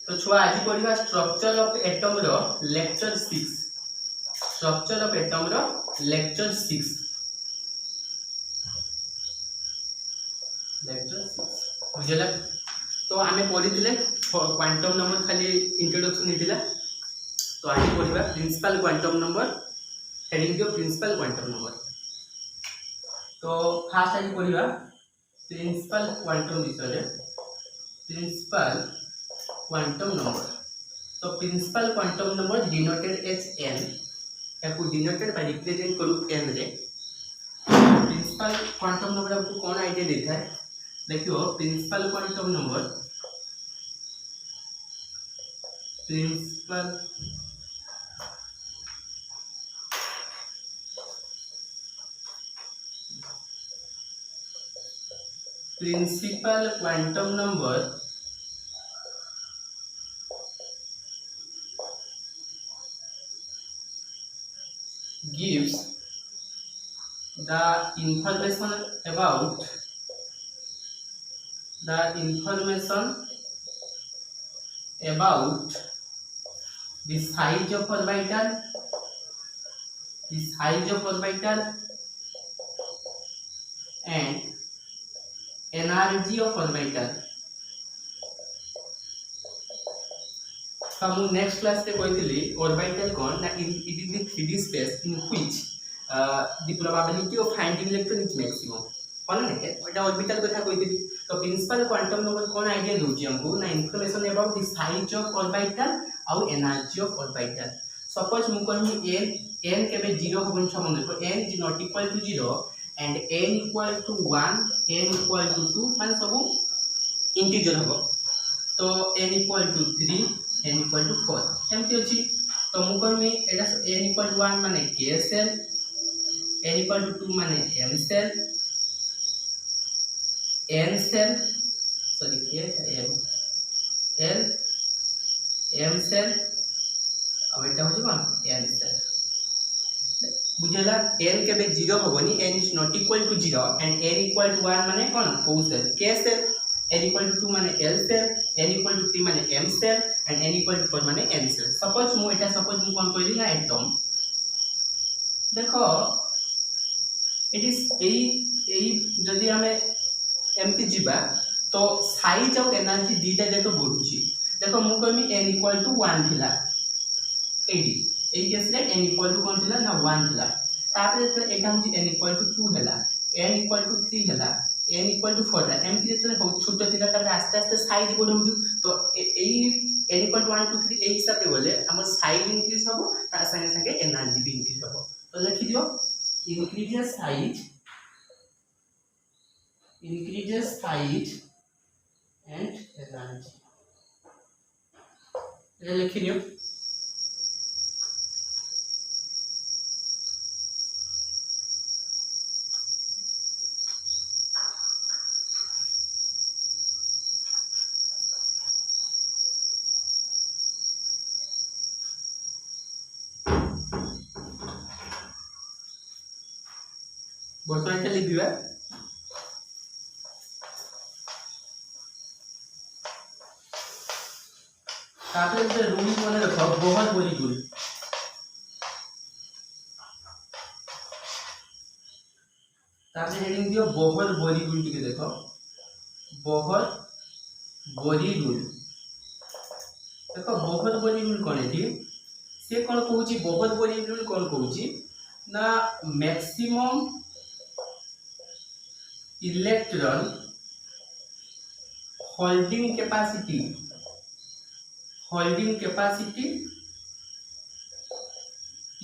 तो छुआ आज पढ़ा स्ट्रक्चर ऑफ एटम रो लेक्चर 6 स्ट्रक्चर ऑफ एटम रो लेक्चर 6 बुझला। तो आम पढ़ी क्वांटम नंबर खाली इंट्रोडक्शन होता। तो आज पढ़ा प्रिंसिपल क्वांटम नंबर हेडिंग दियो प्रिंसिपल क्वांटम नंबर। तो फास्ट आज पढ़ा प्रिंसिपल क्वांटम विषय प्रिंसिपल क्वांटम नंबर। तो principal quantum number denoted as n याको डिनोटेड बाय रिप्रेजेंट करू n रे। प्रिंसिपल क्वांटम नंबर आपको कौन आइडिया देता है देखियो principal quantum number principal quantum number gives the information about the size of orbital and energy of orbital। हम next class रे कहितली ऑर्बिटल कोन ना it is the 3D space in which the probability of finding electron is maximum कोन देखे एटा orbital कथा कहितली। तो प्रिंसिपल क्वांटम नंबर कोन आइडिया दोची हमको ना information about the size of orbital और एनर्जी ऑफ ऑर्बिटल। सपोज मु कहमी n केबे 0 होबन छ मन देखो n is not equal to 0 and n equal to 1 n equal to 2 मान सब इंटीजर होबो। तो n equal to 3 n equal to 4 एमती अछि। तो मु कहमी एटा n इक्वल टू 1 माने k shell n equal to 2 माने m shell n shell sorry k m l m shell अब एटा होची कोन n सेल बुझला। n केबे 0 होबनी n is not equal to 0 and n equal to 1 माने कोन को shell k shell n equal to 2 माने l shell n equal to 3 माने m shell and n equal to 4 माने n सेल। सपोज मु कोन कहली ना एटम देखो इट इज एई जदी हमें एमती जीवा तो साइज और एनर्जी दीटा जक बढ़ुची। देखो मु कहमी n इक्वल टू 1 थिला एडी एई केस रे n इक्वल टू कोन थिला ना 1 थिला। तापर जे एटा हम n इक्वल टू 2 हैला n इक्वल टू 3 हैला n इक्वल टू 4 एमती जे बहुत छोट थिला तापर आस्ते आस्ते साइज बढ़ुजु। तो एई n इक्वल टू 1 2 3 एई हिसाब से बोले हमर साइज इंक्रीज होबो ता संगे संगे एनर्जी भी इंक्रीज होबो। तो लिखि दियो increases size and energy ये लिखि दियो। बर्तमान के लिख दिया तापर जे रूल मने रखो बहुत बड़ी रूल तापर हेडिंग दियो बहुत बड़ी रूल टिके देखो बहुत बड़ी रूल। देखो बहुत बड़ी रूल कोन एठी से कोन कहूची बहुत बड़ी रूल कोन कहूची ना maximum electron holding capacity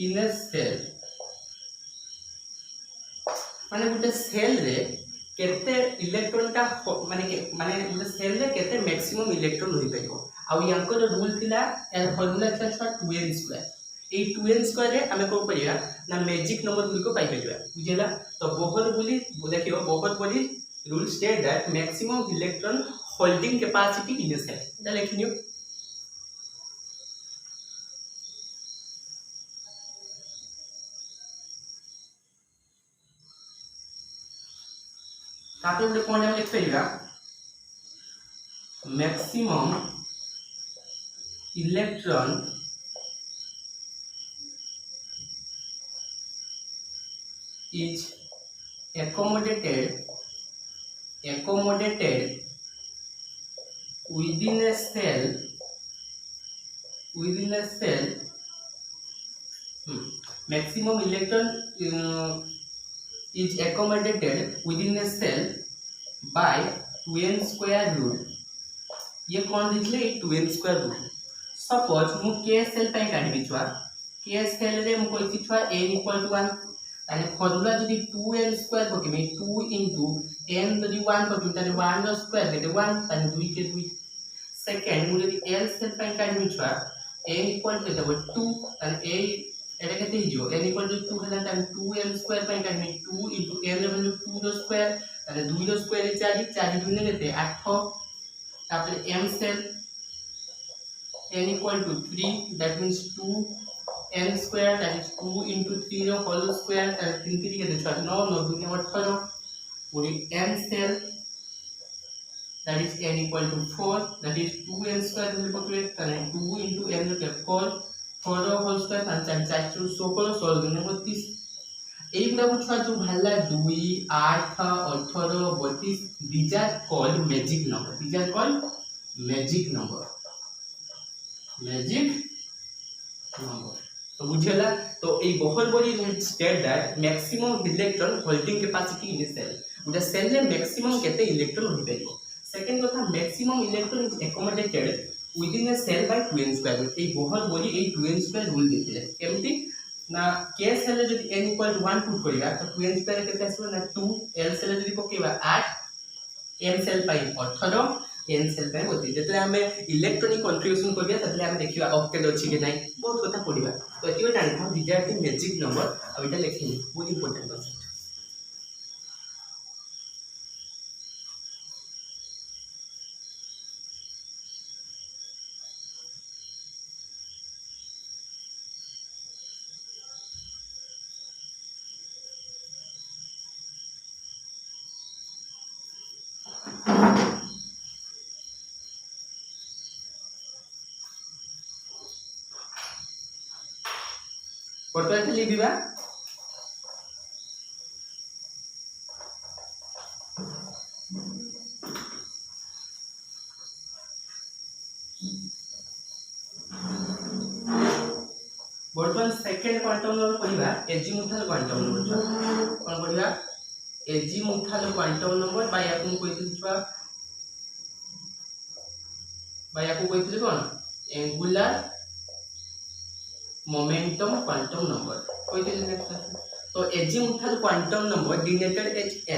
in a shell माने गुटे सेल रे केते इलेक्ट्रॉन का माने गुटे सेल रे केते मैक्सिमम इलेक्ट्रॉन होई परिबो। आ यांको जो रूल थिला एंड फार्मूला था 2n2 ए 2n2 रे हमें को परिया ना मैजिक नंबर गुली को पाई परिया बुझेला। तो बहुत बोली देखियो बहुत बोली rule state that maximum electron holding capacity in a shell एटा लिखियो। तापर कोन हम लिख परिया maximum electron is accommodated within a cell maximum electron is accommodated within a cell by 2n square rule. ये कौन लिखले 2n square rule. सपोज मु k सेल पे काढबी छुआ k सेल रे मु कोइ छुआ n equal to 1 ताने फॉर्मूला जदी 2n square पकेमी 2 into n जदी 1 पकेमी ताने 1 रो स्क्वायर केते 1 ताने 2 के 2 सेकंड मु जदी l सेल पे काढबी छुआ n equal to 2 ताने a एटा केते हिजो n equal to 2 हला ताने 2n square पे काढबी 2 into n रे वैल्यू 2 रो स्क्वायर ताने 2 रो स्क्वायर 4 2 ने केते 8 तापर m cell n equal to 3 that means 2 n square that is 2 into 3 row whole square that 3 3 केते 6 9 9 2 ने 18 पूरी m cell that is n equal to 4 that is 2n square will पकड़े ताने 2 into n रो 4 4 रो whole square ताने 4 4 16 16 2 ने 32 এইগুলা বুঝছো जो Bhalla 2 8 18 32 these are called magic number तो बुझेला तो ए बहुत बड़ी state that maximum electron holding capacity in shell उटा सेल रे मैक्सिमम केते इलेक्ट्रॉन होई परिबो सेकंड कथा maximum electron is accommodated within a shell by 2n square ए बहुत बड़ी ए 2n स्क्वायर रूल देथिले केमति ना k सेल रे जदी n इक्वल टू 1 पुट करिया तो 2n स्क्वायर केते आसबो ना 2 l सेल रे जदी पकेबा 8 m सेल पाई 18 n सेल पाई होती जेतले हमें इलेक्ट्रॉनिक कंट्रीब्यूशन करिया ततले हम देखिबा ऑक्टेट अछि कि नै बहुत कथा पढिबा तो एतियो जानि था डिजार्टिंग मैजिक नंबर अब एटा लिखिनी बहुत इंपोर्टेंट कॉन्सेप्ट वर्तमान खाली लिखिबा वर्तमान सेकंड क्वांटम नंबर पढिबा एजीमुथल क्वांटम नंबर कोन पढिबा एजीमुथल क्वांटम नंबर बाय आपन कहितली छुआ बाय आपन कहितली कोन एंगुलर मोमेंटम क्वांटम नंबर कहितली नेक्स्ट तो azimuthal quantum number denoted as l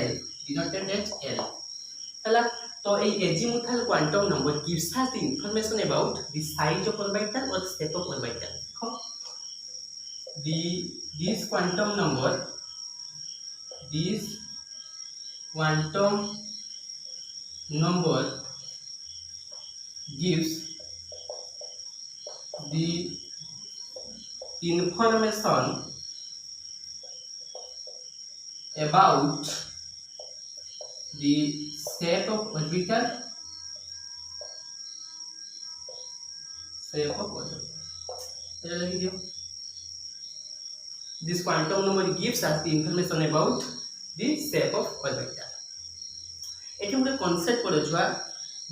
हला तो ए azimuthal quantum number gives us the information about the size of orbital or shape of orbital this quantum number gives the information about the shape of orbital this quantum number gives us the information about the shape of orbital एठी गुटे concept पड़ो छुआ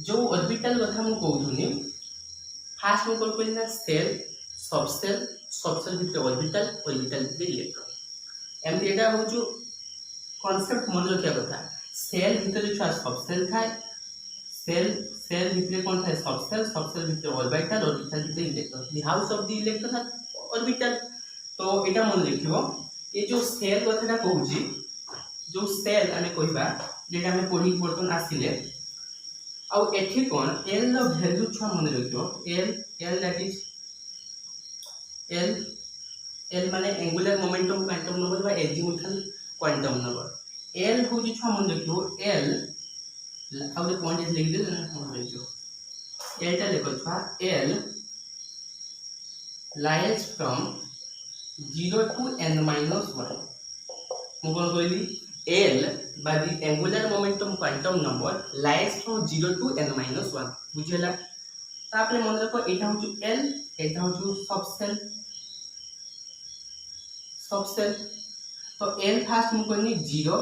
जो orbital कथा मु कहउथुनी fast मु कोन कहलिना cell subshell भितर orbital भितर electron एमती एटा हो जो कांसेप्ट मन रखिया कथा सेल भितर छुआ सबसेल थाए सेल भितर कोन थाए सबसेल भितर ऑर्बिटल भितर electron the house of the electron orbital तो एटा मन लिखिबो ये जो सेल कथाटा कहउची जो सेल हमें कहिबा जेटा हमें पढी बर्तन आसिले आ एठी कोन l नो वैल्यू छुआ मन रखियो l दैट इज l माने एंगुलर मोमेंटम क्वांटम नंबर बा एजीमुथल क्वांटम नंबर l हो जे छुआ मन रखियो l आउ दे पॉइंट लिख दे ना मन रखियो l टा देखो छुआ l lies from 0 to n minus 1 मु कोन कहली l by the angular momentum quantum number lies from 0 to n minus 1 बुझेला तापरे मन रखो एटा होचु एल एटा होचु सब सेल तो एल फास्ट मु कोनी 0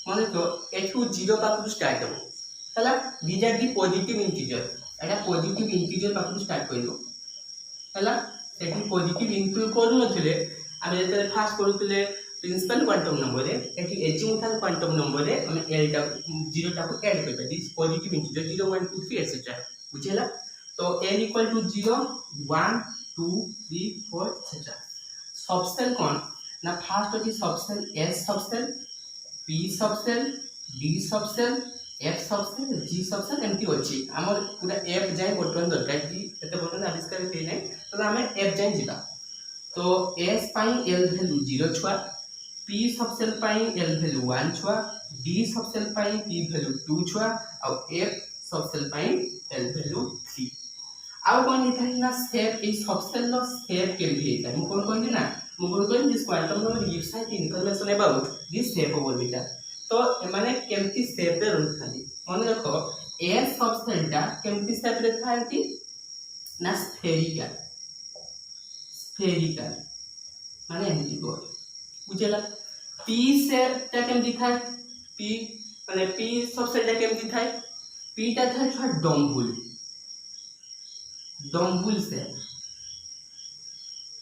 मन तो एठू 0 पाखु स्टार्ट हो हला these are the positive integer एटा पॉजिटिव इंटीजर पाखु स्टार्ट करियो हला सेठी पॉजिटिव इंक्लूड करू नथिले आमे जेते फास्ट करूतिले प्रिंसिपल क्वांटम नंबर रे एठी एजिमुथाल क्वांटम नंबर रे हम एल टा 0 टा को ऐड करबे दिस पॉजिटिव इंटीजर 0 1 2 3 एटसेट्रा बुझेला तो n equal to 0 1 2 3 4 etcetera subshell कौन ना फास्ट होची subshell s subshell p subshell d subshell f subshell g subshell एमटी होची हमर पूरा f जाय बटन दरकार जी एते बटन आविष्कार हे नै तो हमें f जाय जिबा तो s पाई l वैल्यू 0 छुआ p सबसेल पाई l वैल्यू 1 छुआ d सबसेल पाई p वैल्यू 2 छुआ और f सबसेल पाई l वैल्यू 3 आउ कोन हिता ना स्टेप ए सबसेल नो स्टेप के भी हिता मु कोन कहली ना मु कोन कहली दिस क्वांटम नंबर गिव्स आइट information about this step of orbital तो माने केमती स्टेप रे रहथाली मन रखो ए सबसेल टा केमती स्टेप रे थांती ना स्फेरिकल माने एमती गोल बुझेला p सेल टा केमती थाय p माने p सबसेल टा केमती थाय p टा थाय छ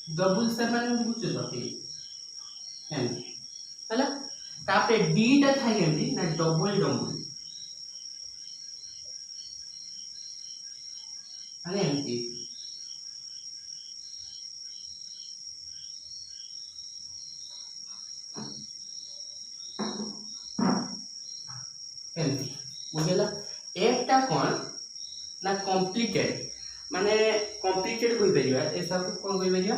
डम्बुल सेल माने बुझे लते एमती हला तापरे d टा थाय एमती ना डबल डम्बुल माने एमती एमती बुझेला एकटा कोन ना कॉम्प्लिकेटेड माने कॉम्प्लिकेटेड होई परिबा ए सब कोन होई परिबा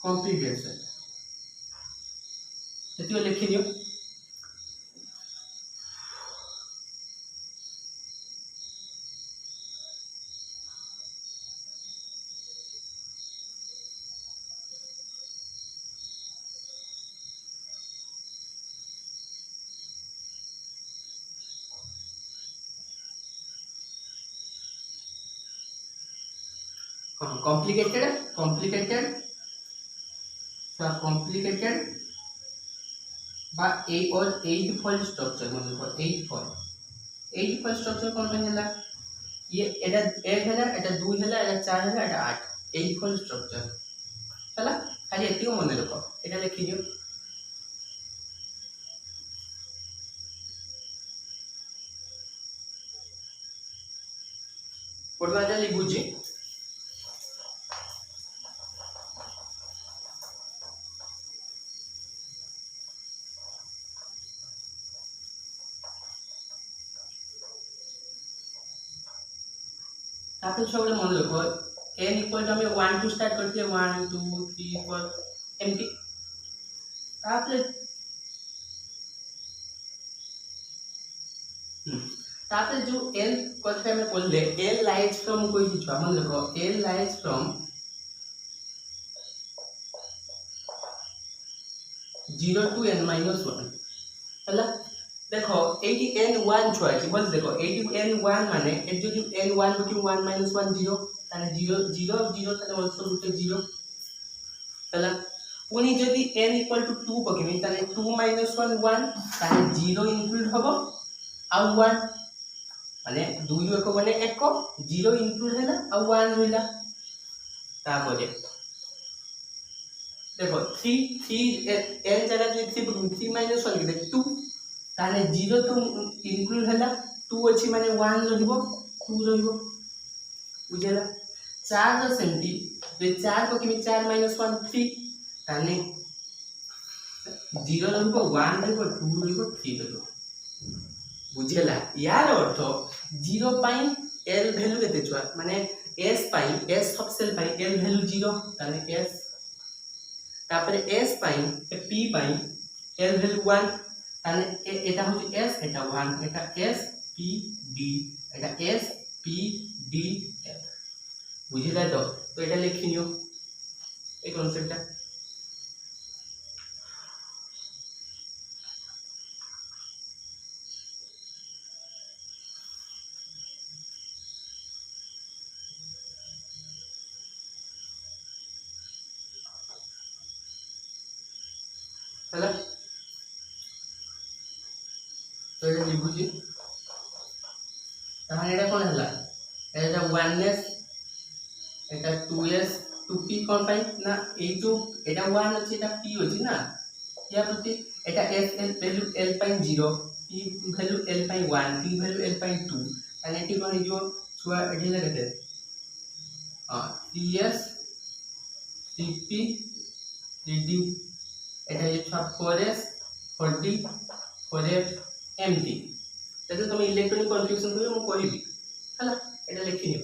कॉम्प्लिकेटेड से एतियो लिखि दियो कॉम्प्लिकेटेड बा ए और 8 फोल्ड स्ट्रक्चर मतलब 8 फोल्ड स्ट्रक्चर कोन रहला ये एटा 1 हैला एटा 2 हैला एटा 4 हैला एटा 8 8 फोल्ड स्ट्रक्चर हैला खाली एतियो मन रखो एटा लिखि दियो पढ़वा जाली बुझी तापर सब मन रखो n इक्वल टू हमें 1 टू स्टार्ट करते 1 2 3 4 एमटी तापर तापर जो l कथि हमें बोलले l लाइज फ्रॉम कोई चीज मन रखो l lies from 0 to n minus 1 हला देखो 80 n1 छुआ छी बोल देखो 80 n1 माने ए जो n1 बटू 1 minus 1 0 ताने 0 0 0 ताने also रुटे 0 हला पुनी जदी n इक्वल टू 2 पकेमी ताने 2 minus 1 1 ताने 0 इंक्लूड हबो आ 1 माने 2 एक बने 1 0 इंक्लूड हैला आ 1 रहिला तापरे देखो 3 n जगह जो 3 पकेमी 3 minus 1 के 2 ताने 0 तो इंक्लूड हैला 2 अछि माने 1 रहिबो 2 रहिबो बुझेला 4 रो सेंटी जे 4 को कि 4 - 1 3 ताने 0 रहिबो 1 रहिबो 2 रहिबो 3 रहिबो बुझेला यार अर्थ 0 पाई l वैल्यू केते छुआ माने s पाई s सबसेल पाई l वैल्यू 0 ताने s तापर s पाई p पाई l वैल्यू 1 ताने एटा होची s एटा 1 एटा s p d एटा s p d f बुझिला तो एटा लिखिनियो ए कॉन्सेप्टटा ହେଲା तो ये लिखुची ताहाने एटा कोन हला एटा 1s एटा 2s 2p कोन पाई ना ए जो एटा 1 अछि एटा p अछि ना या प्रति एटा s l वैल्यू l पाई 0 p वैल्यू l पाई 1 t वैल्यू l पाई 2 ताने एटी कोन जो छुआ एठी लगते हां 3s 3p 3d एटा जे छुआ 4s 4d 4f एमटी तते तुम इलेक्ट्रॉनिक कन्फ्यूजन करे मु कहबी हला एटा लिखि नियो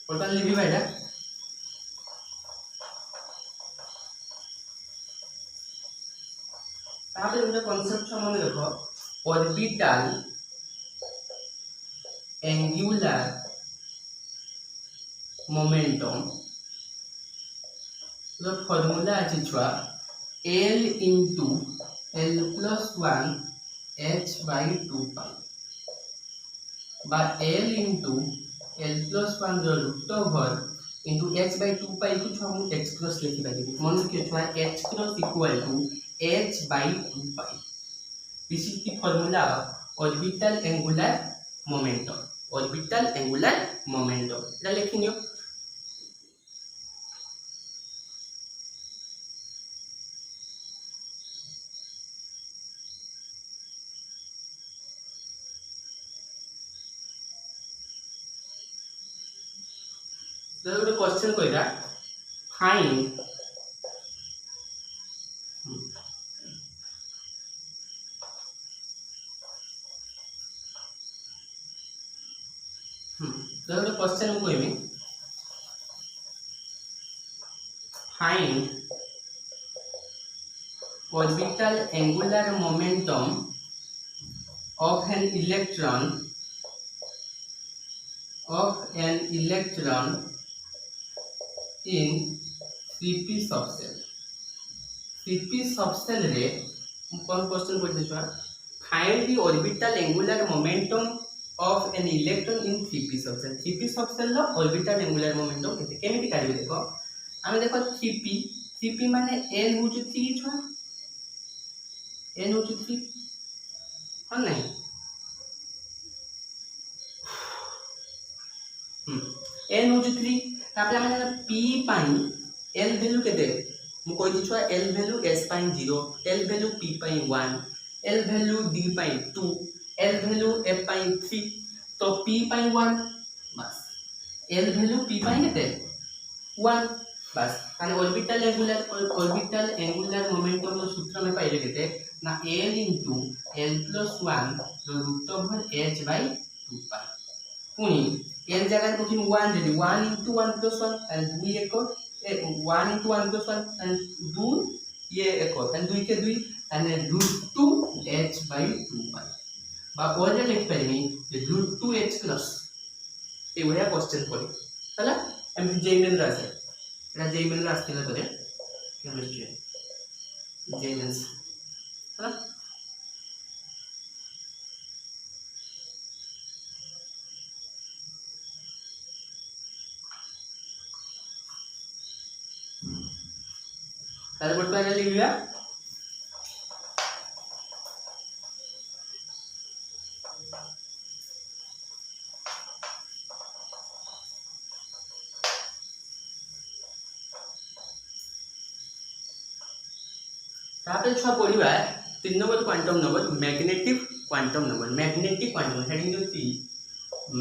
टोटल लिखि भाईटा तापर गोटे कांसेप्ट छ मन देखो orbital angular momentum the formula अछि छुआ l into l plus 1 h by 2 pi बा l into l plus 1 रो root over into h by 2 pi को छ हम x क्रॉस लिखि पाइबे मन के छुआ h cross equal to h by 2 pi this is the formula of orbital angular momentum एटा लिखि नियो तो गोटे क्वेश्चन कइरा फाइंड तो गोटे क्वेश्चन मु कहबी find orbital angular momentum of an electron in 3p subshell 3p subshell रे कौन question पूछे छुआ find the orbital angular momentum of an electron in 3p subshell 3p subshell low orbital angular momentum केते केमिति काढबे देखो आमे देखो 3p माने n होछु 3 छुआ n होछु 3 हां नहीं n होछु 3 तापर आमे p पाई l वैल्यू केते मु कहि दी छुआ l वैल्यू s पाई 0 l वैल्यू p पाई 1 l वैल्यू d पाई 2 l वैल्यू f पाई 3 तो p पाई 1 बस l वैल्यू p पाई केते 1 बस माने ऑर्बिटल एंगुलर मोमेंटम रो सूत्र में पाइले केते ना l * l + 1 रो रूट ओवर h / 2 पाई पुनी n जगह को 1 दे 1 * 1 + 1 एंड 2 एक 1 * 1 + 1 एंड 2 ये एक एंड 2 के 2 एंड √2 h / 2 पाई बा ओरे लिख परमी √2 h प्लस ए वया क्वेश्चन पड़ी हला एम जेमेन रासे एटा जेमेन रास केला करे केमिस्ट्री जेमेन्स हला तार बोर्ड पे लिख लिया तापर छुआ पढ़िबा 3 number quantum number magnetic quantum heading जो 3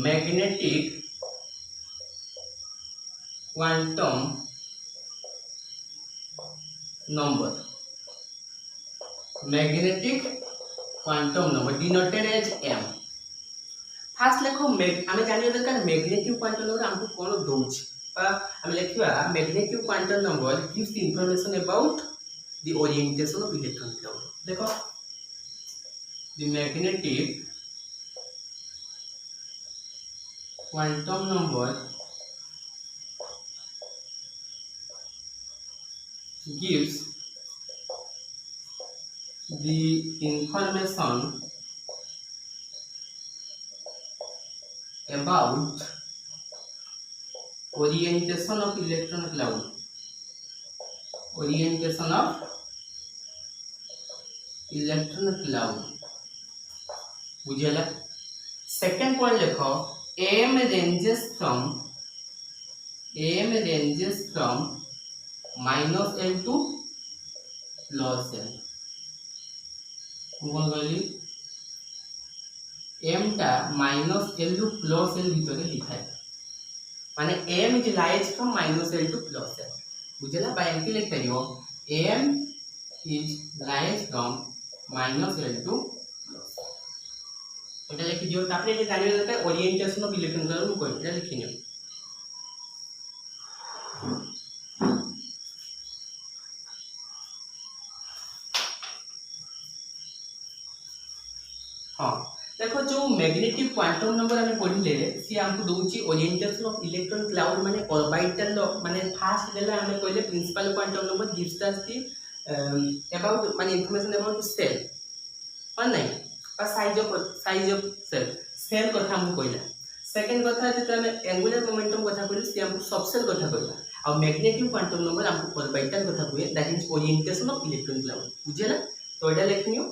magnetic quantum number denoted as m fast लेखो आमे जानिबा दरकार मैग्नेटिक क्वांटम नंबर हमको कोन दोछि बा आमे लेखिबा magnetic quantum number gives the information about the orientation of electron cloud देखो the magnetic quantum number gives the information about orientation of electron cloud, orientation of electron cloud बुझेला। Second point लिखो m ranges from -l to +l। কোন গলি m টা -l to +l ভিতরে লিখায়, মানে m is lies from -l to +l বুঝেলা। বা এমকি লিখতে দিও m is lies from -l to +l, এটা লিখি দিও। তারপরে এটা জানিয়ে দরকার ওরিয়েন্টেশন অফ ইলেকট্রন ক্লাউড কই, এটা লিখি নিও। हाँ देखो जो मैग्नेटिक क्वांटम नंबर हमें पढ़ले सी हमको दोची ओरिएंटेशन ऑफ इलेक्ट्रॉन क्लाउड माने ऑर्बिटल माने फास्ट देला हमें कहले principal quantum number gives us the about माने इंफॉर्मेशन अबाउट सेल और नहीं और साइज ऑफ सेल कथा हमको कहला। सेकंड कथा जे हमें एंगुलर मोमेंटम कथा कहले सी हमको सबसेल कथा कहला, और मैग्नेटिक क्वांटम नंबर हमको ऑर्बिटल कथा कहे, that is orientation of electron cloud बुझेला। तो एटा लिखनियो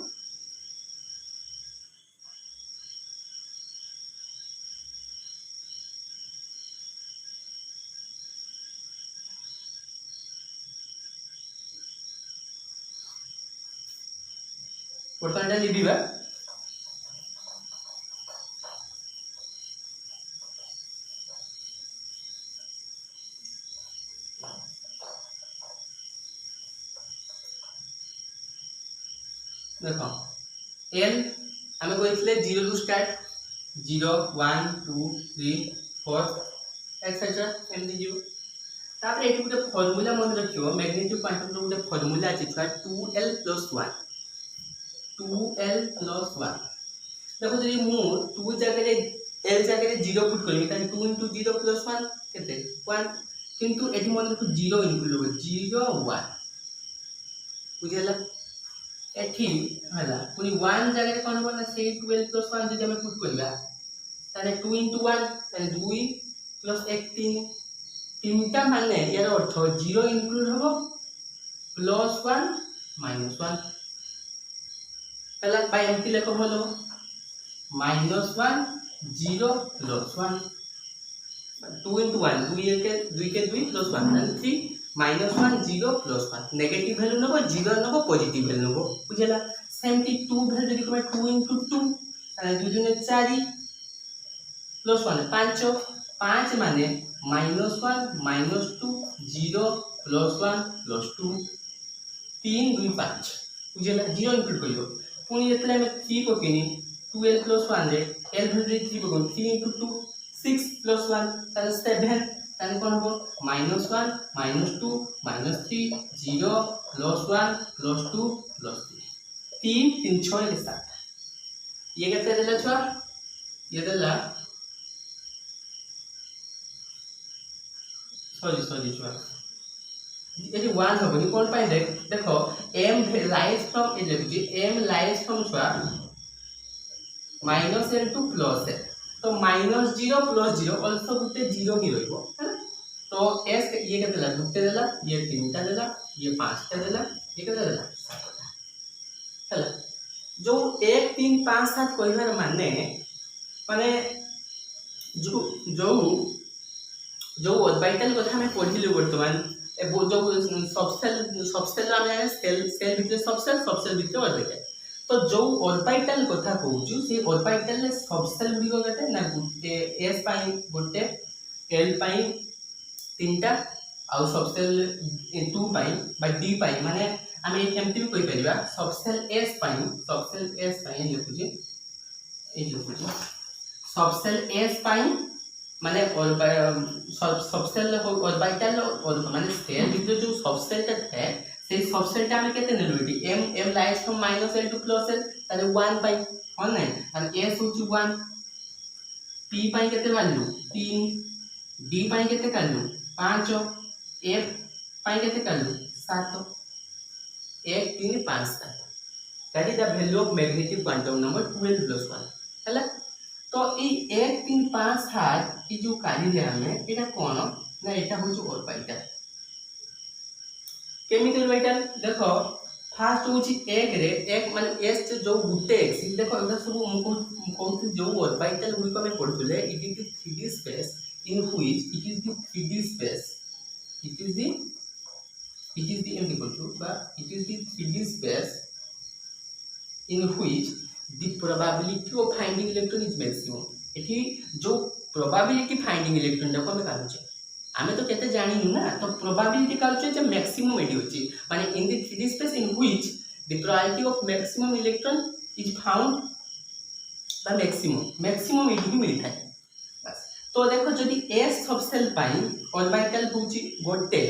बर्तमान लिखा देख एल आम कही 0 टू स्टार्ट 0 1 2 3 4 एक्सेट्रा एमती जीव। तापर ये गोटे फर्मूला मन रखियो मैग्नेटिक क्वांटम गोटे फर्मूला अछि छुआ 2l + 1 2l + 1। देखो जदि मु 2 जगह l जगह 0 पुट करबी त 2 * 0 + 1 केते 1, किंतु एठी मन रखो 0 इंक्लूड हो 0 1 बुझेला। एठी हला पुनी 1 जगह रे कोन बना से 12 + 1 जदि हम पुट करबा ताने 2 * 1 ताने 2 + 1 3 तीनटा माने यार अर्थ 0 इंक्लूड हो +1 -1 पहला बाय एमटी लेखो बोलो -1 0 +1 2 * 1 2 के 2 + 1 and 3 -1 0 + 1 negative value Nebo 0 Nebo positive value नबो बुझेला। सेमटी 2 वैल्यू जदि कमे 2 * 2 ताने 2 * 4 + 1 5 5 माने -1 -2 0 +1 +2 3 2 5 बुझेला 0 इंक्लूड करियो। पुनी जेतले हम 3 पकेनी 2l + 1 रे l वैल्यू 3 पकन 3 * 2 6 + 1 ताने 7 ताने कोन हो -1 -2 -3 0 +1 +2 +3 3 3 6 के साथ ये केते देला छुआ ये देला सॉरी छुआ ये 1 होबनी कोन पाइ देखो m लाइज फ्रॉम ए लिखि m लाइज फ्रॉम छुआ -l to +l तो -0 + 0 आल्सो गुटे 0 ही रहइबो है। तो s ये केते देला गुटे देला ये 3टा देला ये 5टा देला ये केते देला 7टा हैला। जो 1 3 5 7 कहबार माने माने जो ऑर्बिटल कथा में पढिलु वर्तमान ए जो सबसेल हमें सेल भितर सबसेल भितर ऑर्बिटल। तो जो ऑर्बिटल कथा कहूछु से ऑर्बिटल ले सबसेल बिगो कते ना गुटे s पाई गुटे l पाई तीनटा आ सबसेल 2 पाई बा d पाई माने हमें एमती भी कहि परिबा सबसेल s पाई लिखुची सबसेल s पाई माने सबसेल ऑर्बिटल माने सेल भितर जो सबसेलटा है से सबसेलटा में केते नेलुटी m lies from -l to +l ताले 1 पाई ऑन है और s होची 1 p पाई केते वैल्यू 3 d पाई केते वैल्यू 5 f पाई केते value 7 1 3 5 7 that is the value of magnetic quantum number 12 plus 1 हैला। तो ये 1 3 5 7 ये जो काढिले हमें एटा कोन ना एटा होछु ऑर्बिटल केमिकल ऑर्बिटल देखो फास्ट होची एक रे एक माने एस से जो गुटे एक्सिस देखो एटा सब मुको जो ऑर्बिटल गुडी को में पढुले it is the 3D space in which it is the 3D space it is the m equal to but it is the 3D space in which the probability of finding electron is maximum एठी जो probability finding electron देखो हमें काढुचे आमे तो केते जानिनु ना तो probability काढुचे जे maximum AD होची माने in the 3D space in which the probability of maximum electron is found by maximum एडी ही मिलता है बस। तो देखो जदि s सबसेल पाई ऑर्बिटल होची गोटे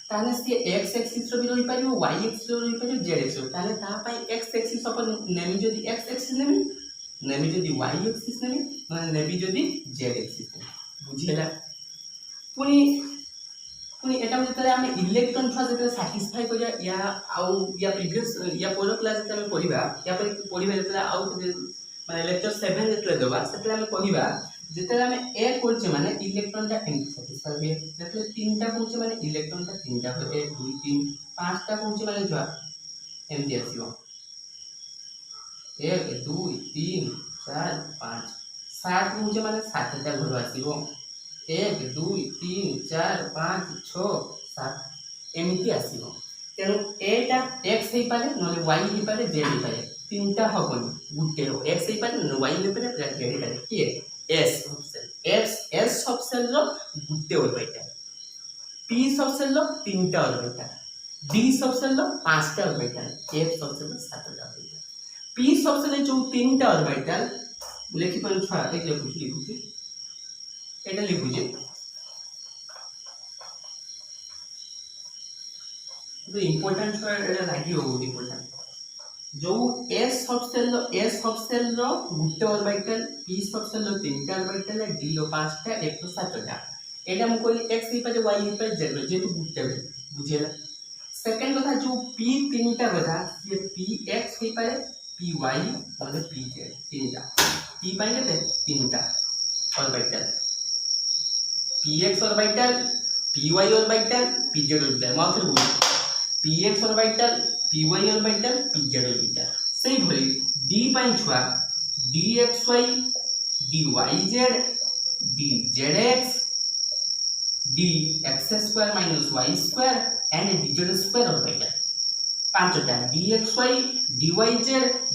ताने से x एक्सिस रो भी रही पारियो y एक्सिस रो रही पारियो z एक्सिस रो ताने ता पाई x एक्सिस अपन नेमी जदि x एक्सिस नेमी जदि y एक्सिस नेमी जदि z एक्सिस बुझिला पुनी एटा जतरे हम इलेक्ट्रॉन छुआ जतरे सैटिस्फाई करिया या आउ या प्रीवियस या पोलो क्लास जतरे हम पढिबा या पर पढिबा जतरे आउ माने लेक्चर 7 जतरे देबा सेतरे हम कहिबा जतरे हम ए करछे माने इलेक्ट्रॉन ता एंटी सैटिस्फाई होय जतरे तीनटा करछे माने इलेक्ट्रॉन ता तीनटा होय 1 2 3 पांचटा करछे माने छुआ एमटी आसीबो 1 2 3 4 5 7 करछे माने 7टा घर आसीबो 1 2 3 4 5 6 7 एमटी आसीबो तेनु एटा x हे पारे नले y हे पारे z हे पारे तीनटा हबनी गुटे हो x हे पारे न y हे पारे z हे पारे के s सबसेल रो गुटे ऑर्बिटल p सबसेल रो तीनटा ऑर्बिटल d सबसेल रो पांचटा ऑर्बिटल f सबसेल रो सातटा ऑर्बिटल p सबसेल जो तीनटा ऑर्बिटल लेखि पर छा एक लिखुची एटा लिखुची तो इंपोर्टेंट छा एटा लागि हो इंपोर्टेंट जो s सबसेल रो गुटे ऑर्बिटल p सबसेल रो तीनटा ऑर्बिटल d रो पांचटा f रो सातटा एटा हम कोई x ही पारे y ही पारे z रो जेतु गुटे बुझेला सेकंड कथा जो p तीनटा कथा ये px ही पारे py और pz तीनटा p पाए केते तीनटा orbital px orbital py orbital pz orbital mouth रे बोल px orbital py orbital pz orbital सही भली d पाई छुआ dxy dyz dzx dx square - y square and dz square orbital पांचटा dxy dyz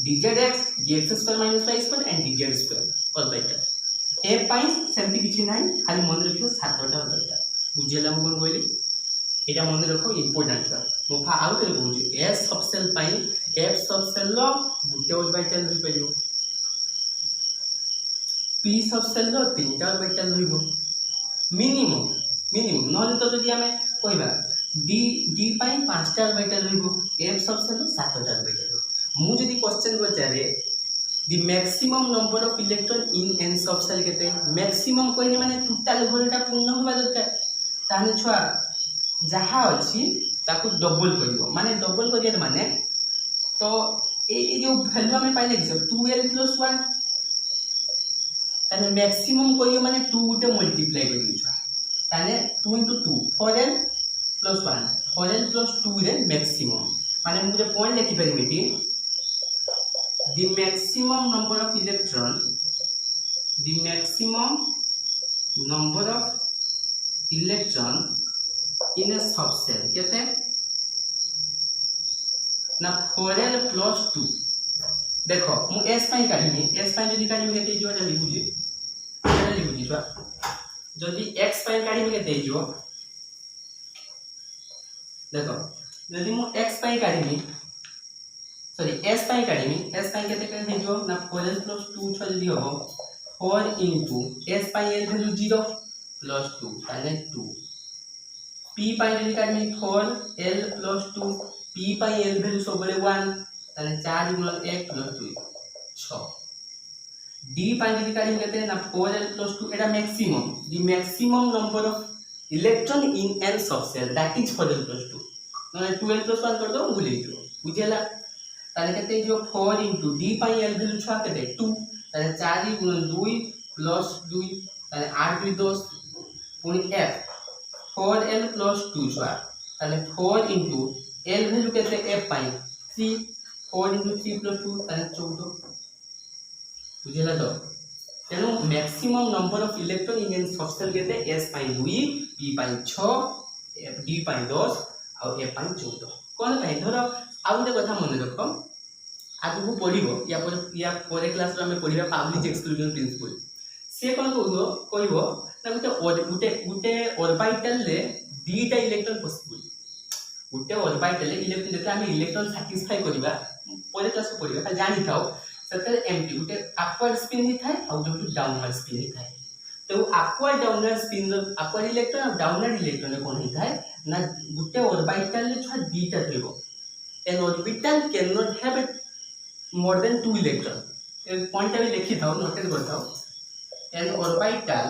dzx dx square - y square and dz square orbital ए पाई सेमति किछि नाही खाली मन रखियो सातटा ऑर्बिटल बुझेला हम कोन कहली एटा मन रखो इंपोर्टेंट छ मो फा आउट रे बुझु s सबसेल पाई f सबसेल लो गुटे ऑर्बिटल रि परियो p सबसेल लो तीनटा ऑर्बिटल रहिबो मिनिमम नले तो जदि हमें कहबा d पाई पांचटा ऑर्बिटल रहिबो f सबसेल लो सातटा ऑर्बिटल मु जदि question पचारे the maximum number of electron in n subshell केते maximum कोइने माने टोटल घरटा पूर्ण होबा दरकार ताने छुआ जहा अछि ताकू डबल करियो माने डबल करियर माने तो ए जो वैल्यू हमें पाइले कि 2l + 1 ताने मैक्सिमम करियो माने 2 गुटे मल्टीप्लाई करियो छुआ ताने 2 * 2 4l + 1 4l + 2 रे मैक्सिमम माने मु जे पॉइंट लिखि परिमिति the maximum number of electron in a subcell केते ना 4l + 2 देखो मु s पाई काढिमी s पाई जदी काढिमी केते जोटा लिखुजी छुआ जदी x पाई काढिमी केते जो देखो जदी मु x पाई काढिमी सॉरी s पाई काढिमी s पाई केते जो ना 4l + 2 छ जदी हो 4 * s पाई l वैल्यू 0 + 2 ताने 2 p पाई जदी काढिमी 4l + 2 p पाई l वैल्यू सबले 1 ताने 4 * 1 + 2 6 d पाई जदी काढिमी केते ना 4l + 2 Etah maximum the maximum number of electron in n subshell that is 4l + 2 नले 2l + 1 कर दो भूली जो बुझेला ताले केते जो 4 * d पाई l वैल्यू छुआ केते 2 ताले 4 * 2 + 2 ताले 8 * 2 10 पुनी f 4l + 2 छुआ ताले 4 * l वैल्यू केते f पाई 3 4 * 3 + 2 ताले 14 बुझिला तो तेनु maximum number of electron in an subshell केते s पाई 2 p पाई 6 f d पाई 10 और f पाई 14 कोन पाई धरो आ गुटे कथा मन रखो आगु को पढिबो या पर क्लास रे हम पढिबा पब्लिक एक्सक्लूजन प्रिंसिपल से कोन कहबो ना गुटे ऑर्बिटल रे दीटा इलेक्ट्रॉन पॉसिबल गुटे ऑर्बिटल इलेक्ट्रॉन जते हम इलेक्ट्रॉन सैटिस्फाई करबा पर क्लास को पढिबा जानि थाओ सतर एम्प्टी गुटे अपवर्ड स्पिन ही थाए और जो डाउनवर्ड स्पिन ही थाए तो upward downward spin upward electron और डाउनवर्ड इलेक्ट्रॉन कोन ही थाए ना गुटे ऑर्बिटल रे छ दीटा थेबो an orbital can not have more than 2 electron ए पॉइंट अभी लिखि थाओ नोटिस करताओ an orbital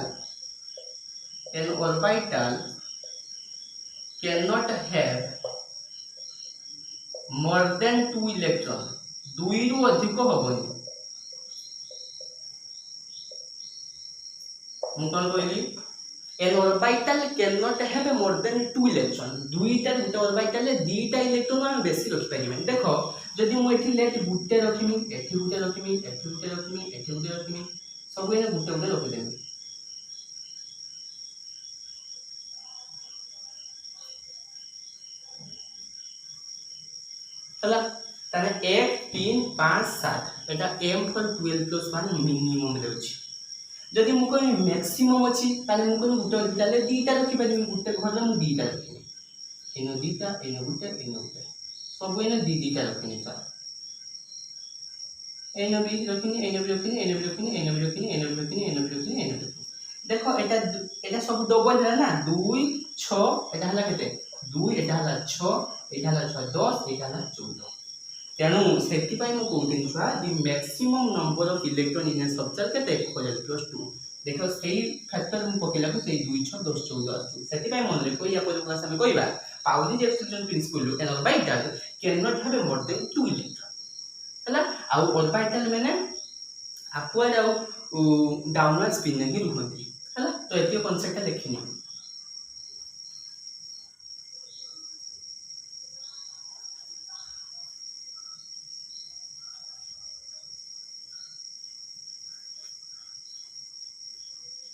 can not have more than 2 electron 2 रु अधिक होबनी मुकन कहली an orbital can not have more than 2 electron दुईटा गुटे ऑर्बिटल ले दीटा इलेक्ट्रॉन हम बेसी रखि परिबे देखो जदि मु एठी लेट गुटे रखिमी एठी गुटे रखिमी एठी गुटे रखिमी एठी गुटे रखिमी सब एने गुटे गुटे रखि देबी हला ताने 1 3 5 7 एटा m फॉर 12 + 1 मिनिमम रे अछि जदि मु कोइ मैक्सिमम अछि ताले मु कोइ गुटे ऑर्बिटल ले दीटा रखि परिबी गुटे घर रे मु दीटा रखिनी एनो दीटा एनो गुटे सब एने दीटा रखिनी सर एनो भी रखिनी एनो भी रखिनी एनो भी रखिनी एनो भी रखिनी एनो भी रखिनी एनो भी रखिनी एनो भी देखो एटा सब डबल है ना 2 6 एटा हला केते 2 एटा हला 6 एटा हला 6 10 एटा हला 14 तेनु सेति पई मु कहूतिन छुआ the maximum number of electron in A structure केते 4l+2 देखो सही फैक्टर मु पकेला को सही 2 6 10 14 आछु सेति पई मन रे कोइ या पर क्लास में कहबा Pauli exclusion principle an orbital can not have more than 2 electron हला आ ऑर्बिटल माने अपवर्ड और डाउनवर्ड स्पिन ही रुहंती हला तो एतियो कांसेप्ट लिखिनी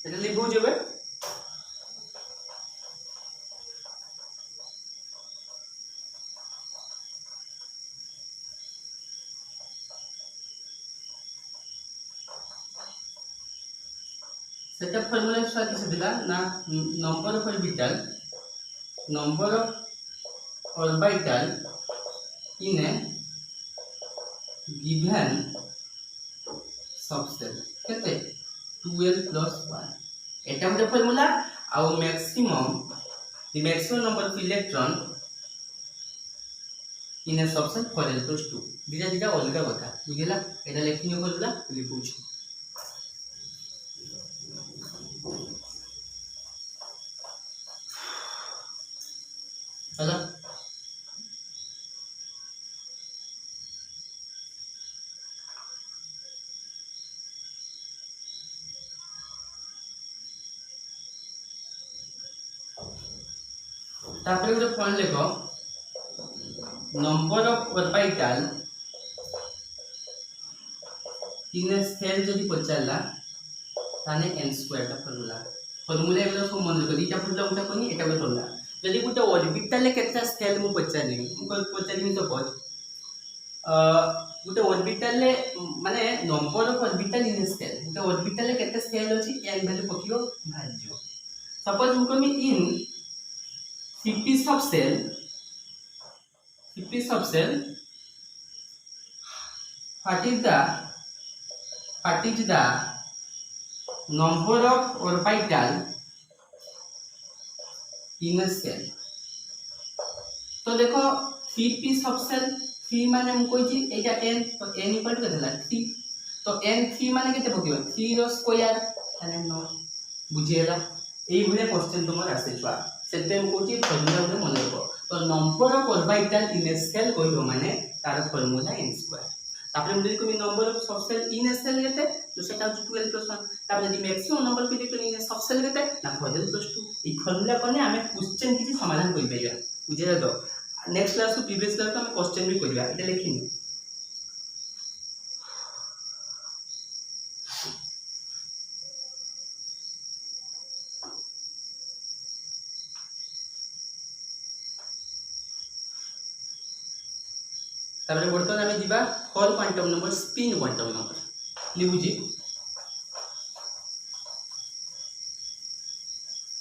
এটা লিখবো যাবে सेटा फॉर्मूला स्टार्ट किसे दिला ना number of orbital in a given subshell केते 2l + 1 एटा गोटे फार्मूला आ maximum the maximum number of electron in a subshell 4l + 2 दिटा अलग कथा बुझिला एटा लेखिनो फार्मूला लिखुछ हला तापर जो पॉइंट लिखो number of orbital in a shell जदि पचारला ताने n² का फार्मूला एबो सब मन रखो दीटा फार्मूला उठा कोनी एटा को फार्मूला जदि गुटे ऑर्बिटल ले केतना सेल मु पचारनी सपोज गुटे ऑर्बिटल ले माने number of orbital in a shell गुटे ऑर्बिटल ले केते सेल अछि n वैल्यू पकियो भाज्यो सपोज मु कमी इन CP subcell what is the number of orbital in a cell तो देखो 3p subcell 3 माने हम कोइ छी एटा n तो n इक्वल टू केतला 3 तो n 3 माने केते पकियो 3 रो स्क्वायर माने 9 बुझिएला एई भले क्वेश्चन तुमर आसे छुआ सेते हम कोची फार्मूला उठे मन रखो तो number of orbital in a shell कहबो माने तार फॉर्मूला n स्क्वायर तापर हम यदि कोई number of subset in a shell केते तो सेटा 12 + 1 तापर यदि मैक्सिमम नंबर को देखो इन सबसेट केते ना 12 + 2 ई फॉर्मूला कोने हमें क्वेश्चन किछि समाधान करि परिया बुझे तो नेक्स्ट क्लास को प्रीवियस क्लास को हम क्वेश्चन भी करिया एटा लिखिनी तापर बर्तमान हमें जीवा four quantum number spin quantum number लिखुजी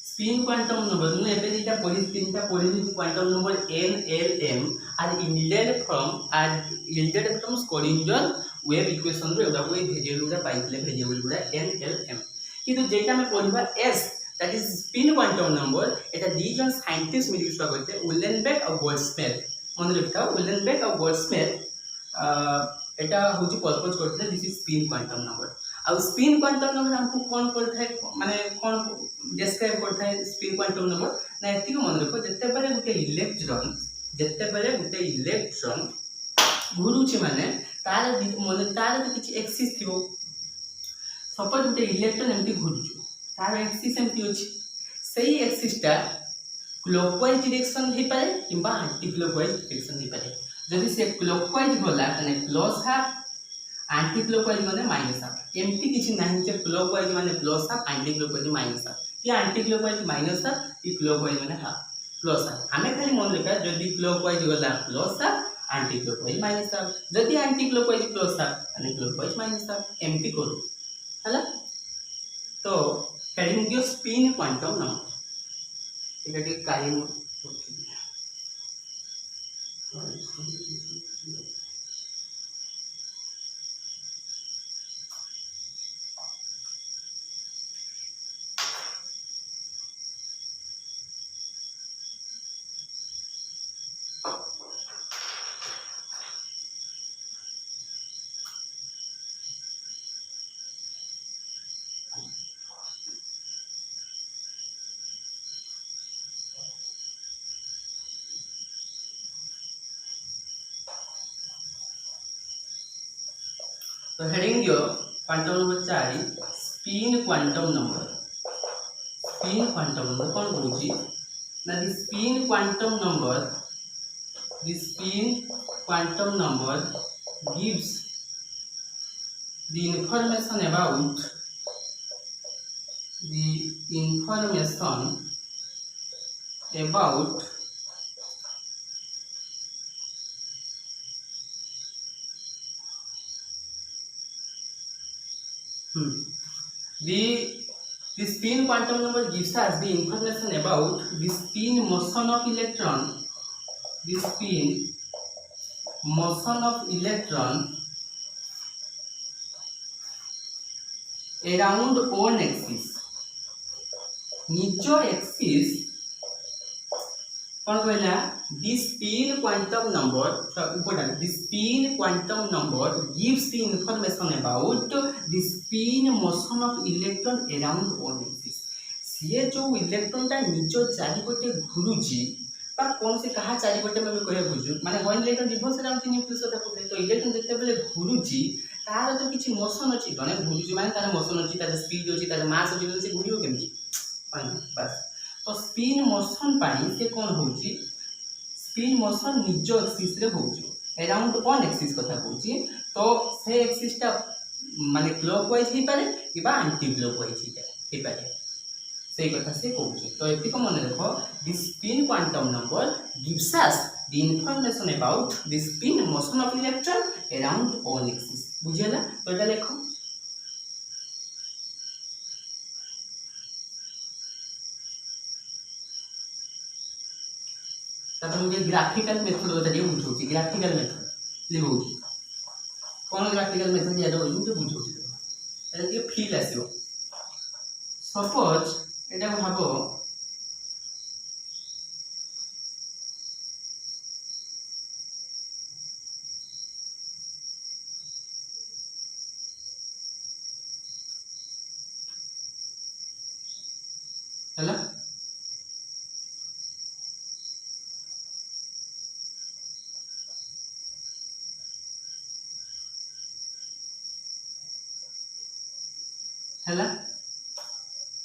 स्पिन क्वांटम नंबर नु एबे जेटा पढि तीनटा पढि quantum number n l m are yielded from Schrödinger wave equation रो एटा कोई वेरिएबल गुडा पाइले वेरिएबल गुडा n l m किंतु जेटा में पढिबा s that is spin quantum number एटा दी जन साइंटिस्ट मिल यूज करते उलेनबेक और गोल्डस्मिथ मन रखता उलेनबेक और गोल्डस्मिथ एटा होची प्रपोज करते this is spin quantum number आ स्पिन क्वांटम नंबर हमको कोन करता है माने कोन डिस्क्राइब करता है स्पिन क्वांटम नंबर ना एति को मन रखो जत्ते बेले गुटे इलेक्ट्रॉन घुरुची माने तार तार तो किछि एक्सिस थिबो सपोज गुटे इलेक्ट्रॉन एमती घुरुछु तार एक्सिस एमती अछि सेही एक्सिसटा क्लॉकवाइज डायरेक्शन हे पारे किंबा एंटी क्लॉकवाइज डायरेक्शन हे पारे जदि से क्लॉकवाइज होला तने प्लस हाफ एंटी क्लॉकवाइज माने माइनस हाफ एमती किछि नाही जे क्लॉकवाइज माने plus half anti clockwise minus half कि एंटी क्लॉकवाइज माइनस हाफ कि क्लॉकवाइज माने हाफ प्लस हाफ हमें खाली मन रखा जदि क्लॉकवाइज होला plus half anti clockwise minus half जदि anti clockwise plus half anti clockwise minus half एमती करू हला तो हेडिंग दियो स्पिन क्वांटम नंबर ठीक है ठीक काहे तो हेडिंग दियो quantum number 4 spin quantum number कौन बोलुची ना the spin quantum number gives the information about the spin quantum number gives us the information about the spin motion of electron around one axis nicho axis कौन कहला the spin quantum number important the spin quantum number gives the information about the spin motion of electron around one axis ये जो electron ता निचो चारिपटे घुरुची बा कोन से कहा चारिपटे में कहया बुझु माने one electron reverse round nucleus होता पड़े तो इलेक्ट्रॉन जते बेले घुरुची तार तो किछि मोशन अछि गने घुरुची माने तार मोशन अछि तार स्पीड अछि तार मास अछि से घुरियो केमि बस तो स्पिन मोशन पाई से कोन होउची स्पिन मोशन निजो एक्सिस रे होउची अराउंड वन एक्सिस कथा होउची तो से एक्सिस ता माने क्लॉकवाइज ही पारे किबा एंटी क्लॉकवाइज ही पारे से कथा से होउची तो एति को मन रखो the spin quantum number gives us the information about the spin motion of electron around one axis बुझियला तो एटा लिखो तब मुझे ग्राफिकल मेथड बता दियो बुझौची ग्राफिकल मेथड लिखो कोन ग्राफिकल मेथड या दो मुझे बुझौची एटा के फील आसीओ सपोज एटा भाबो हला हैला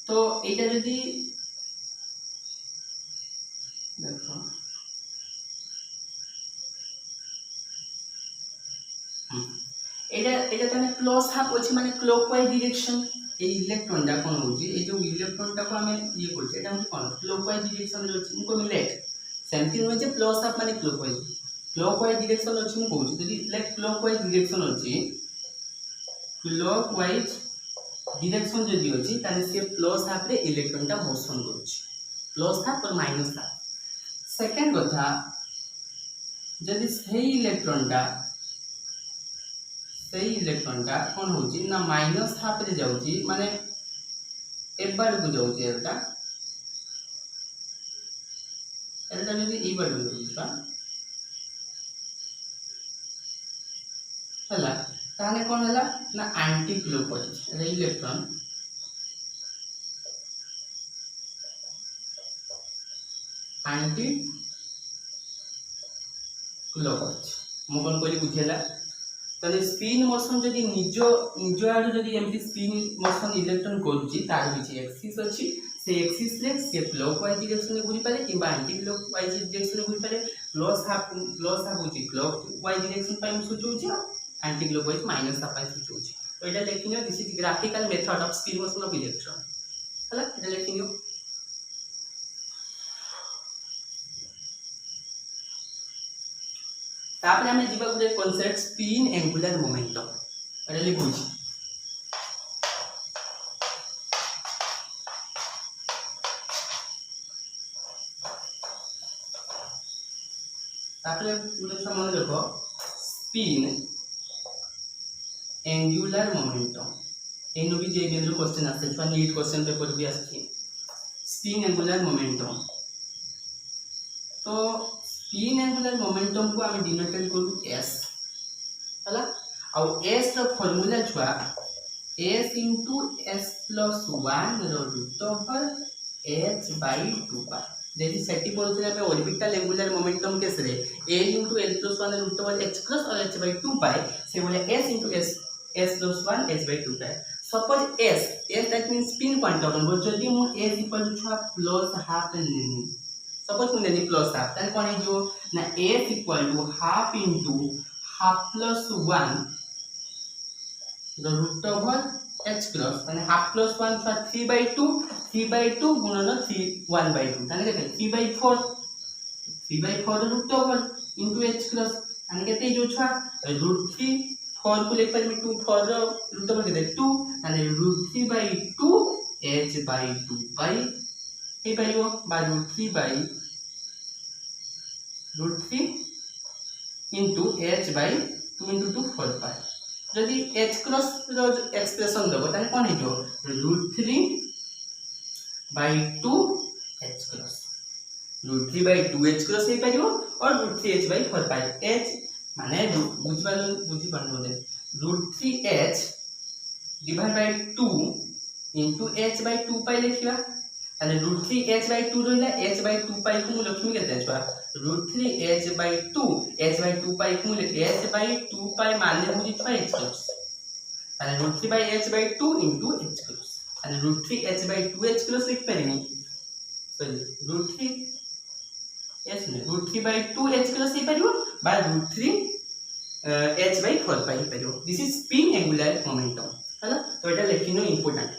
तो एटा जदी देखो एटा एटा तने प्लस हाफ अछि माने क्लॉकवाइज डायरेक्शन ए इलेक्ट्रॉन डा कोन होची ए जो इलेक्ट्रॉन टा को हमें ये करछ एटा हम कोन क्लॉकवाइज डायरेक्शन रे अछि को मिलेट सेमथि होय जे प्लस हाफ माने क्लॉकवाइज डायरेक्शन अछि म कहूची जदी लेट क्लॉकवाइज डायरेक्शन अछि क्लॉकवाइज डायरेक्शन जदी अछि ताने से प्लस हाफ रे इलेक्ट्रॉन टा मोशन करछ प्लस हाफ और माइनस हाफ सेकंड कथा जदी सही इलेक्ट्रॉन का कौन होची ना माइनस हाफ रे जाउची माने ए बार को जाउची एटा जदी ई बार को जाउचा हला ताने कौन हला ना एंटी क्लॉकवाइज रे इलेक्ट्रॉन एंटी क्लॉकवाइज मो कोन कोली बुझेला तने स्पिन मोशन जदी निजो आडू जदी एमटी स्पिन मोशन इलेक्ट्रॉन करूची तार बिची एक्सिस अछि से एक्सिस रे से क्लॉकवाइज डायरेक्शन रे घुरी पारे किबा एंटी क्लॉकवाइज डायरेक्शन रे घुरी पारे प्लस हाफ होची क्लॉकवाइज डायरेक्शन पाइ सूचौची एंटी क्लॉकवाइज माइनस हाफ पाइ सूचौची तो एटा लेखिनो this is graphical method of spin motion of electron हला एटा लेखिनो तापर हमें जीवा गुडे कांसेप्ट स्पिन एंगुलर मोमेंटम अरे लिखुची तापर गुडे समान देखो स्पिन एंगुलर मोमेंटम एनो भी जे बिंदु क्वेश्चन आसे छुआ नीट क्वेश्चन पेपर भी आछि स्पिन एंगुलर मोमेंटम तो स्पिन एंगुलर मोमेंटम को हमें डिनोटेट करू s हला आ s रो फार्मूला छुआ s * s + 1 रो रूट ओवर h / 2 पाई जैसे सेटी बोलते हैं ऑर्बिटल एंगुलर मोमेंटम केस रे a * l + 1 root over h + और h / 2 पाई से बोले s * s + 1 h / 2 pi suppose s that means spin quantum number जदी मु s = छुआ प्लस हाफ लेनी सपोज मुझे नहीं प्लस हाफ तन कौन है जो ना s = half into half plus 1 the root over h plus तने हाफ प्लस 1 छा 3/2 गुणन 1/2 तने केते 3/4 root over into h plus तने केते जो छा √3 4 को लेकर में 2 4 रूट ओवर केते 2 तने √3/2 h/2 पाई ए पाइबो बा √3 into h/2 into 2 4 पाई जदी h क्रॉस रो एक्सप्रेशन देबो तने कोन हेजो √3/2 h क्रॉस √3/2 h क्रॉस हे पाइबो और √3h/4 पाई h माने बुझी पानो दे √3h divide by 2 into h/2 पाई लिखिबा અને √3h/2 ରହିଲା h/2 पाई को लक्ष्मी केते छुआ √3h/2 h/2 पाई को h/2 पाई माने बुझी छुआ h क्रॉस અને √3/h/2 into h क्रॉस અને √3h/2 h क्रॉस लिख पारेनी सॉरी √3 s ने √3/2 h क्रॉस हे परिबो बा √3h/4 पाई परिबो this is spin angular momentum हला तो एटा लेखिनो इंपोर्टेंट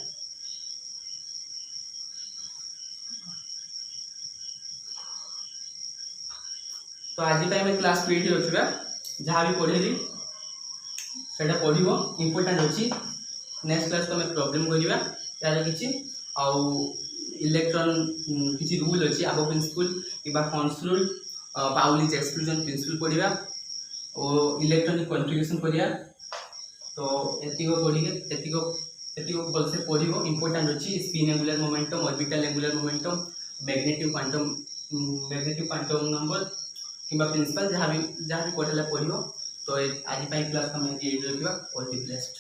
तो आज में क्लास 8 रखा जहाँ भी पढ़ेली सेटा पढ़ो इंपोर्टेंट अच्छी नेक्स्ट क्लास को हमें प्रॉब्लम करवा यार किसी आउ इलेक्ट्रॉन किसी रूल अच्छी आबो प्रिंसिपल कि fawns rule Pauli's exclusion principle पढ़ा और इलेक्ट्रॉनिक कॉन्ट्रीब्यूशन करिया तो एतिको पढ़ी भलसे पढ़ो इंपोर्टेंट अच्छी spin angular momentum orbital angular momentum magnetic quantum number किंबा प्रिंसिपल जहाँ भी पढ़ेला पढ़ो तो आज क्लास में ये रखा ऑल द बेस्ट।